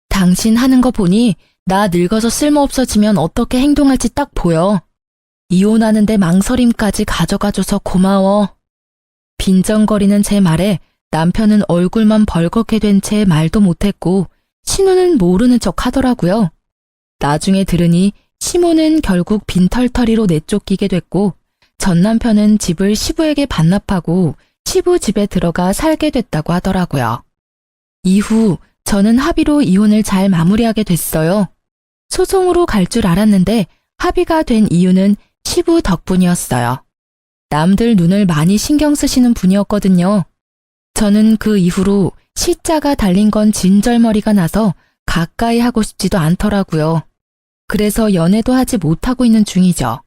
S1: 당신 하는 거 보니 나 늙어서 쓸모없어지면 어떻게 행동할지 딱 보여. 이혼하는데 망설임까지 가져가줘서 고마워. 빈정거리는 제 말에 남편은 얼굴만 벌겋게 된 채 말도 못했고 신우는 모르는 척 하더라고요. 나중에 들으니 시모는 결국 빈털터리로 내쫓기게 됐고 전 남편은 집을 시부에게 반납하고 시부 집에 들어가 살게 됐다고 하더라고요. 이후 저는 합의로 이혼을 잘 마무리하게 됐어요. 소송으로 갈 줄 알았는데 합의가 된 이유는 시부 덕분이었어요. 남들 눈을 많이 신경 쓰시는 분이었거든요. 저는 그 이후로 시자가 달린 건 진절머리가 나서 가까이 하고 싶지도 않더라고요. 그래서 연애도 하지 못하고 있는 중이죠.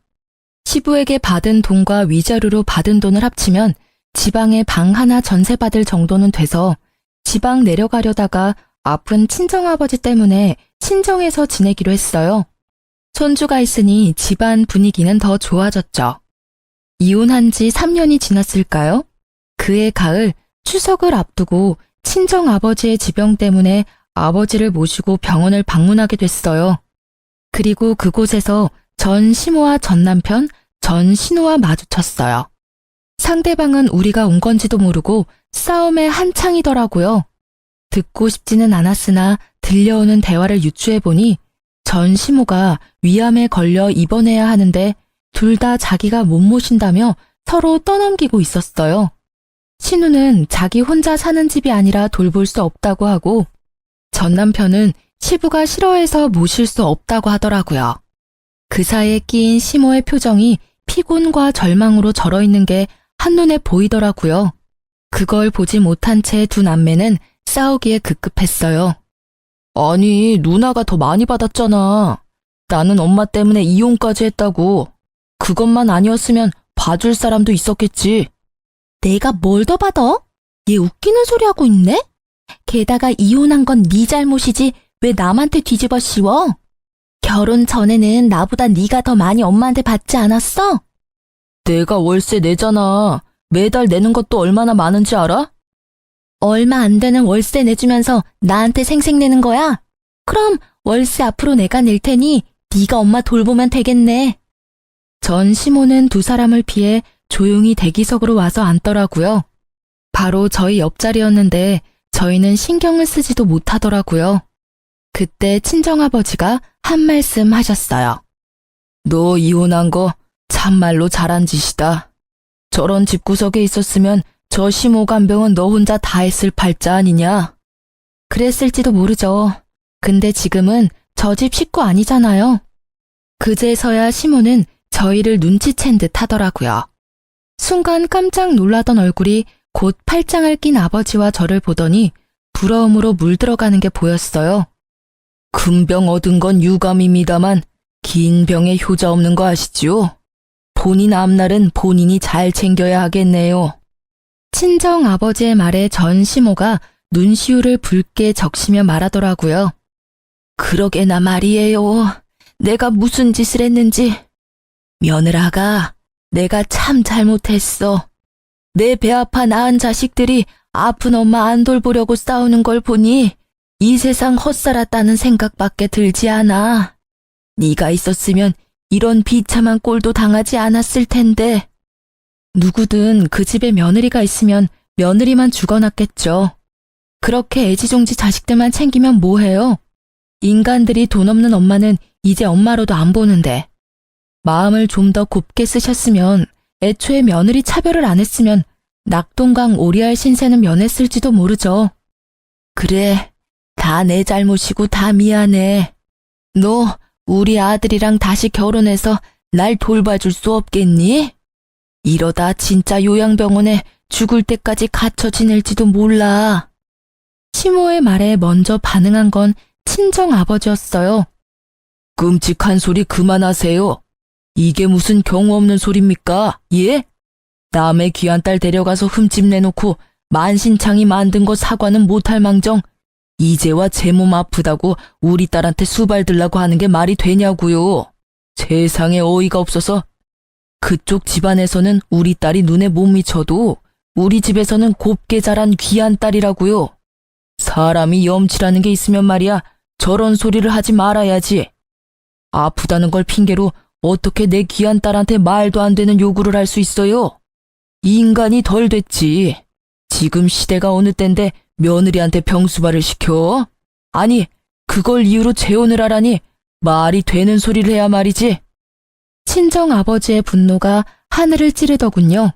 S1: 시부에게 받은 돈과 위자료로 받은 돈을 합치면 지방에 방 하나 전세받을 정도는 돼서 지방 내려가려다가 아픈 친정아버지 때문에 친정에서 지내기로 했어요. 손주가 있으니 집안 분위기는 더 좋아졌죠. 이혼한 지 3년이 지났을까요? 그해 가을 추석을 앞두고 친정아버지의 지병 때문에 아버지를 모시고 병원을 방문하게 됐어요. 그리고 그곳에서 전 시모와 전 남편, 전 신우와 마주쳤어요. 상대방은 우리가 온 건지도 모르고 싸움에 한창이더라고요. 듣고 싶지는 않았으나 들려오는 대화를 유추해보니 전 시모가 위암에 걸려 입원해야 하는데 둘 다 자기가 못 모신다며 서로 떠넘기고 있었어요. 신우는 자기 혼자 사는 집이 아니라 돌볼 수 없다고 하고 전 남편은 시부가 싫어해서 모실 수 없다고 하더라고요. 그 사이에 끼인 시모의 표정이 피곤과 절망으로 절어있는 게 한눈에 보이더라고요. 그걸 보지 못한 채 두 남매는 싸우기에 급급했어요. 아니, 누나가 더 많이 받았잖아. 나는 엄마 때문에 이혼까지 했다고. 그것만 아니었으면 봐줄 사람도 있었겠지. 내가 뭘 더 받아? 얘 웃기는 소리 하고 있네? 게다가 이혼한 건 네 잘못이지 왜 남한테 뒤집어 씌워? 결혼 전에는 나보다 네가 더 많이 엄마한테 받지 않았어? 내가 월세 내잖아. 매달 내는 것도 얼마나 많은지 알아? 얼마 안 되는 월세 내주면서 나한테 생색내는 거야? 그럼 월세 앞으로 내가 낼 테니 네가 엄마 돌보면 되겠네. 전 시모는 두 사람을 피해 조용히 대기석으로 와서 앉더라고요. 바로 저희 옆자리였는데 저희는 신경을 쓰지도 못하더라고요. 그때 친정아버지가 한 말씀 하셨어요. 너 이혼한 거 참말로 잘한 짓이다. 저런 집구석에 있었으면 저 시모 간병은 너 혼자 다 했을 팔자 아니냐? 그랬을지도 모르죠. 근데 지금은 저 집 식구 아니잖아요. 그제서야 시모는 저희를 눈치챈 듯 하더라고요. 순간 깜짝 놀라던 얼굴이 곧 팔짱을 낀 아버지와 저를 보더니 부러움으로 물들어가는 게 보였어요. 큰 병 얻은 건 유감입니다만 긴 병에 효자 없는 거 아시지요? 본인 앞날은 본인이 잘 챙겨야 하겠네요. 친정 아버지의 말에 전 시모가 눈시울을 붉게 적시며 말하더라고요. 그러게나 말이에요. 내가 무슨 짓을 했는지. 며느라가 내가 참 잘못했어. 내 배 아파 낳은 자식들이 아픈 엄마 안 돌보려고 싸우는 걸 보니 이 세상 헛살았다는 생각밖에 들지 않아. 네가 있었으면 이런 비참한 꼴도 당하지 않았을 텐데. 누구든 그 집에 며느리가 있으면 며느리만 죽어났겠죠. 그렇게 애지중지 자식들만 챙기면 뭐해요? 인간들이 돈 없는 엄마는 이제 엄마로도 안 보는데. 마음을 좀 더 곱게 쓰셨으면 애초에 며느리 차별을 안 했으면 낙동강 오리알 신세는 면했을지도 모르죠. 그래, 다 내 잘못이고 다 미안해. 너 우리 아들이랑 다시 결혼해서 날 돌봐줄 수 없겠니? 이러다 진짜 요양병원에 죽을 때까지 갇혀 지낼지도 몰라. 시모의 말에 먼저 반응한 건 친정 아버지였어요. 끔찍한 소리 그만하세요. 이게 무슨 경우 없는 소리입니까? 예? 남의 귀한 딸 데려가서 흠집 내놓고 만신창이 만든 거 사과는 못할 망정 이제와 제 몸 아프다고 우리 딸한테 수발 들라고 하는 게 말이 되냐고요. 세상에 어이가 없어서. 그쪽 집안에서는 우리 딸이 눈에 못 미쳐도 우리 집에서는 곱게 자란 귀한 딸이라고요. 사람이 염치라는 게 있으면 말이야 저런 소리를 하지 말아야지. 아프다는 걸 핑계로 어떻게 내 귀한 딸한테 말도 안 되는 요구를 할 수 있어요? 인간이 덜 됐지. 지금 시대가 어느 땐데 며느리한테 병수발을 시켜? 아니, 그걸 이유로 재혼을 하라니 말이 되는 소리를 해야 말이지. 친정 아버지의 분노가 하늘을 찌르더군요.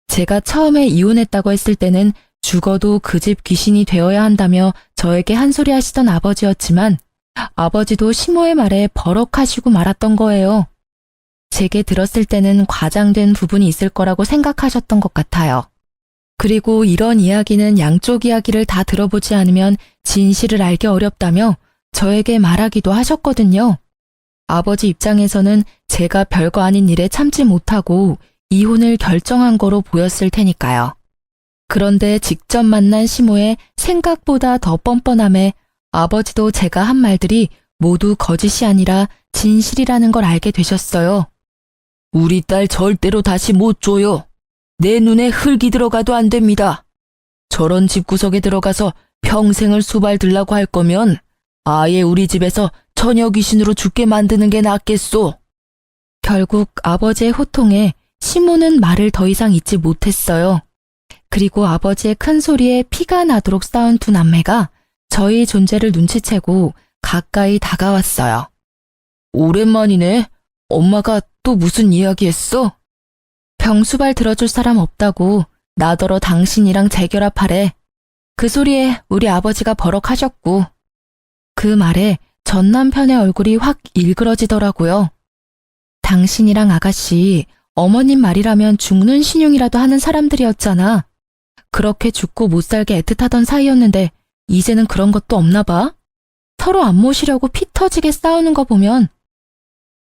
S1: 제가 처음에 이혼했다고 했을 때는 죽어도 그 집 귀신이 되어야 한다며 저에게 한 소리 하시던 아버지였지만 아버지도 시모의 말에 버럭하시고 말았던 거예요. 제게 들었을 때는 과장된 부분이 있을 거라고 생각하셨던 것 같아요. 그리고 이런 이야기는 양쪽 이야기를 다 들어보지 않으면 진실을 알기 어렵다며 저에게 말하기도 하셨거든요. 아버지 입장에서는 제가 별거 아닌 일에 참지 못하고 이혼을 결정한 거로 보였을 테니까요. 그런데 직접 만난 시모의 생각보다 더 뻔뻔함에 아버지도 제가 한 말들이 모두 거짓이 아니라 진실이라는 걸 알게 되셨어요. 우리 딸 절대로 다시 못 줘요. 내 눈에 흙이 들어가도 안 됩니다. 저런 집구석에 들어가서 평생을 수발 들라고 할 거면 아예 우리 집에서 처녀 귀신으로 죽게 만드는 게 낫겠소. 결국 아버지의 호통에 시모는 말을 더 이상 잇지 못했어요. 그리고 아버지의 큰 소리에 피가 나도록 싸운 두 남매가 저희 존재를 눈치채고 가까이 다가왔어요. 오랜만이네. 엄마가 또 무슨 이야기 했어? 병수발 들어줄 사람 없다고 나더러 당신이랑 재결합하래. 그 소리에 우리 아버지가 버럭하셨고. 그 말에 전 남편의 얼굴이 확 일그러지더라고요. 당신이랑 아가씨, 어머님 말이라면 죽는 신용이라도 하는 사람들이었잖아. 그렇게 죽고 못 살게 애틋하던 사이였는데 이제는 그런 것도 없나 봐? 서로 안 모시려고 피 터지게 싸우는 거 보면.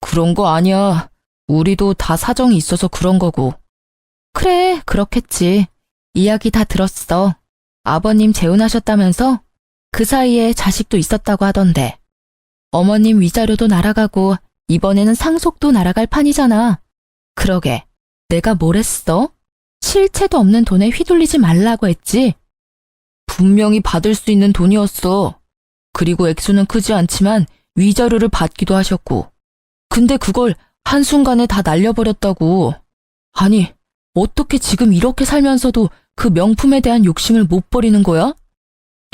S1: 그런 거 아니야. 우리도 다 사정이 있어서 그런 거고. 그래, 그렇겠지. 이야기 다 들었어. 아버님 재혼하셨다면서? 그 사이에 자식도 있었다고 하던데. 어머님 위자료도 날아가고 이번에는 상속도 날아갈 판이잖아. 그러게, 내가 뭘 했어? 실체도 없는 돈에 휘둘리지 말라고 했지? 분명히 받을 수 있는 돈이었어. 그리고 액수는 크지 않지만 위자료를 받기도 하셨고. 근데 그걸 한순간에 다 날려버렸다고. 아니, 어떻게 지금 이렇게 살면서도 그 명품에 대한 욕심을 못 버리는 거야?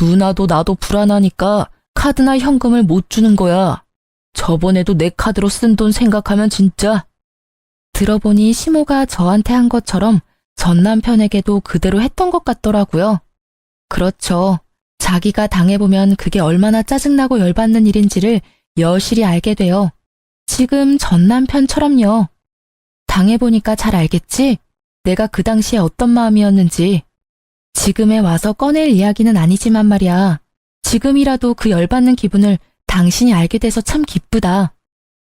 S1: 누나도 나도 불안하니까 카드나 현금을 못 주는 거야. 저번에도 내 카드로 쓴 돈 생각하면 진짜. 들어보니 시모가 저한테 한 것처럼 전 남편에게도 그대로 했던 것 같더라고요. 그렇죠. 자기가 당해보면 그게 얼마나 짜증나고 열받는 일인지를 여실히 알게 돼요. 지금 전 남편처럼요. 당해보니까 잘 알겠지? 내가 그 당시에 어떤 마음이었는지. 지금에 와서 꺼낼 이야기는 아니지만 말이야. 지금이라도 그 열받는 기분을 당신이 알게 돼서 참 기쁘다.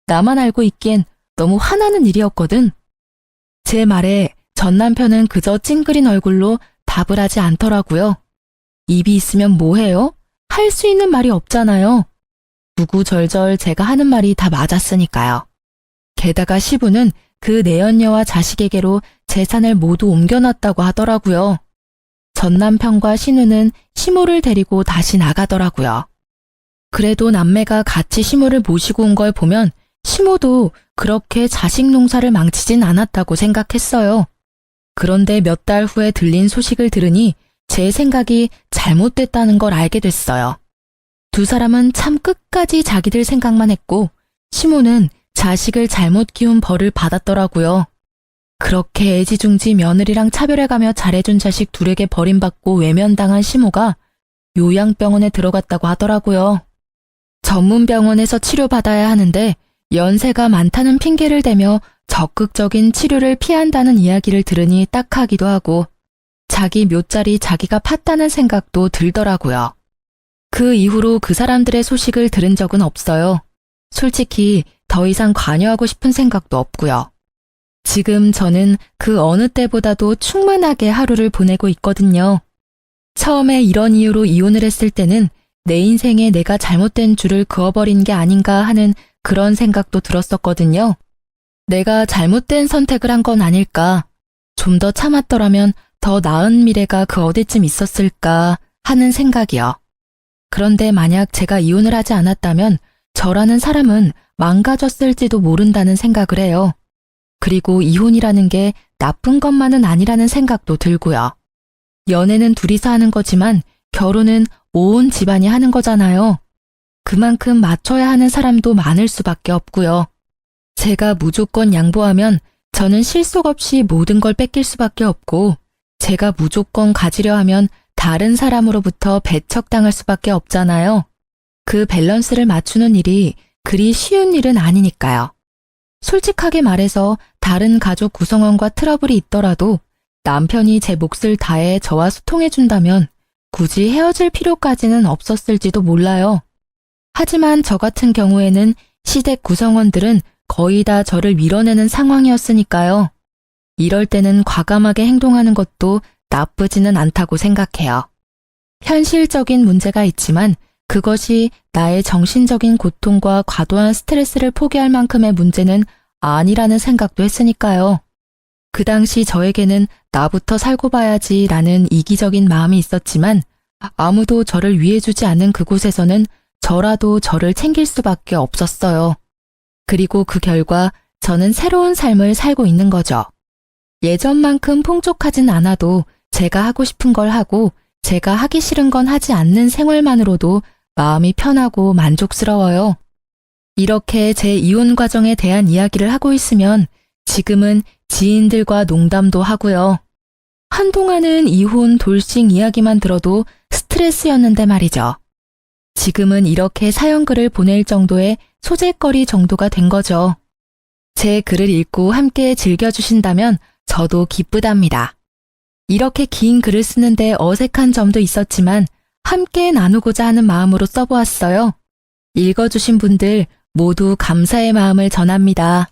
S1: 나만 알고 있기엔 너무 화나는 일이었거든. 제 말에 전 남편은 그저 찡그린 얼굴로 답을 하지 않더라고요. 입이 있으면 뭐해요? 할 수 있는 말이 없잖아요. 구구절절 제가 하는 말이 다 맞았으니까요. 게다가 시부는 그 내연녀와 자식에게로 재산을 모두 옮겨놨다고 하더라고요. 전 남편과 신우는 시모를 데리고 다시 나가더라고요. 그래도 남매가 같이 시모를 모시고 온 걸 보면 시모도 그렇게 자식 농사를 망치진 않았다고 생각했어요. 그런데 몇 달 후에 들린 소식을 들으니 제 생각이 잘못됐다는 걸 알게 됐어요. 두 사람은 참 끝까지 자기들 생각만 했고 시모는 자식을 잘못 키운 벌을 받았더라고요. 그렇게 애지중지 며느리랑 차별해가며 잘해준 자식 둘에게 버림받고 외면당한 시모가 요양병원에 들어갔다고 하더라고요. 전문 병원에서 치료받아야 하는데 연세가 많다는 핑계를 대며 적극적인 치료를 피한다는 이야기를 들으니 딱하기도 하고 자기 묘자리 자기가 팠다는 생각도 들더라고요. 그 이후로 그 사람들의 소식을 들은 적은 없어요. 솔직히 더 이상 관여하고 싶은 생각도 없고요. 지금 저는 그 어느 때보다도 충만하게 하루를 보내고 있거든요. 처음에 이런 이유로 이혼을 했을 때는 내 인생에 내가 잘못된 줄을 그어버린 게 아닌가 하는 그런 생각도 들었었거든요. 내가 잘못된 선택을 한 건 아닐까, 좀 더 참았더라면 더 나은 미래가 그 어디쯤 있었을까 하는 생각이요. 그런데 만약 제가 이혼을 하지 않았다면 저라는 사람은 망가졌을지도 모른다는 생각을 해요. 그리고 이혼이라는 게 나쁜 것만은 아니라는 생각도 들고요. 연애는 둘이서 하는 거지만 결혼은 온 집안이 하는 거잖아요. 그만큼 맞춰야 하는 사람도 많을 수밖에 없고요. 제가 무조건 양보하면 저는 실속 없이 모든 걸 뺏길 수밖에 없고, 제가 무조건 가지려 하면 다른 사람으로부터 배척당할 수밖에 없잖아요. 그 밸런스를 맞추는 일이 그리 쉬운 일은 아니니까요. 솔직하게 말해서 다른 가족 구성원과 트러블이 있더라도 남편이 제 몫을 다해 저와 소통해준다면 굳이 헤어질 필요까지는 없었을지도 몰라요. 하지만 저 같은 경우에는 시댁 구성원들은 거의 다 저를 밀어내는 상황이었으니까요. 이럴 때는 과감하게 행동하는 것도 나쁘지는 않다고 생각해요. 현실적인 문제가 있지만 그것이 나의 정신적인 고통과 과도한 스트레스를 포기할 만큼의 문제는 아니라는 생각도 했으니까요. 그 당시 저에게는 나부터 살고 봐야지라는 이기적인 마음이 있었지만 아무도 저를 위해주지 않는 그곳에서는 저라도 저를 챙길 수밖에 없었어요. 그리고 그 결과 저는 새로운 삶을 살고 있는 거죠. 예전만큼 풍족하진 않아도 제가 하고 싶은 걸 하고 제가 하기 싫은 건 하지 않는 생활만으로도 마음이 편하고 만족스러워요. 이렇게 제 이혼 과정에 대한 이야기를 하고 있으면 지금은 지인들과 농담도 하고요. 한동안은 이혼, 돌싱 이야기만 들어도 스트레스였는데 말이죠. 지금은 이렇게 사연글을 보낼 정도의 소재거리 정도가 된 거죠. 제 글을 읽고 함께 즐겨주신다면 저도 기쁘답니다. 이렇게 긴 글을 쓰는데 어색한 점도 있었지만 함께 나누고자 하는 마음으로 써보았어요. 읽어주신 분들 모두 감사의 마음을 전합니다.